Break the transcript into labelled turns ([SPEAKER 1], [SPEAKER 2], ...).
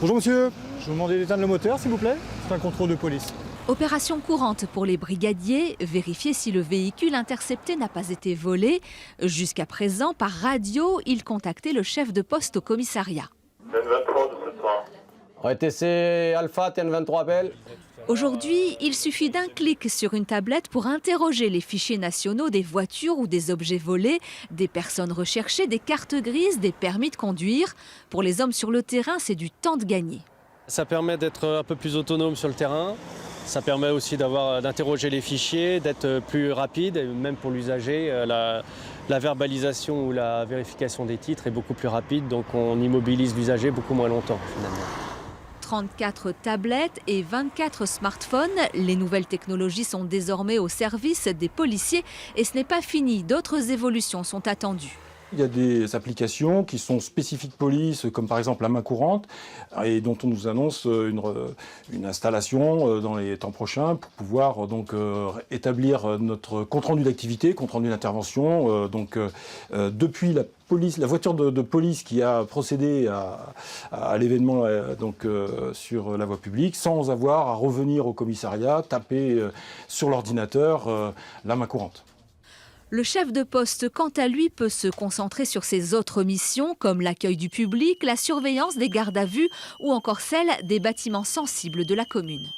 [SPEAKER 1] Bonjour monsieur, je vous demandais d'éteindre le moteur s'il vous plaît, c'est un contrôle de police.
[SPEAKER 2] Opération courante pour les brigadiers, vérifier si le véhicule intercepté n'a pas été volé. Jusqu'à présent, par radio, ils contactaient le chef de poste au commissariat.
[SPEAKER 3] N23 de ce soir.
[SPEAKER 4] RTC Alpha, TN23 appel.
[SPEAKER 2] Aujourd'hui, il suffit d'un clic sur une tablette pour interroger les fichiers nationaux des voitures ou des objets volés, des personnes recherchées, des cartes grises, des permis de conduire. Pour les hommes sur le terrain, c'est du temps de gagner.
[SPEAKER 5] Ça permet d'être un peu plus autonome sur le terrain. Ça permet aussi d'interroger les fichiers, d'être plus rapide, et même pour l'usager. La verbalisation ou la vérification des titres est beaucoup plus rapide, donc on immobilise l'usager beaucoup moins longtemps finalement.
[SPEAKER 2] 34 tablettes et 24 smartphones. Les nouvelles technologies sont désormais au service des policiers et ce n'est pas fini. D'autres évolutions sont attendues.
[SPEAKER 6] Il y a des applications qui sont spécifiques police, comme par exemple la main courante, et dont on nous annonce une installation dans les temps prochains pour pouvoir donc établir notre compte-rendu d'activité, compte-rendu d'intervention. Depuis la voiture de police qui a procédé à l'événement sur la voie publique, sans avoir à revenir au commissariat, taper sur l'ordinateur la main courante.
[SPEAKER 2] Le chef de poste, quant à lui, peut se concentrer sur ses autres missions, comme l'accueil du public, la surveillance des gardes à vue ou encore celle des bâtiments sensibles de la commune.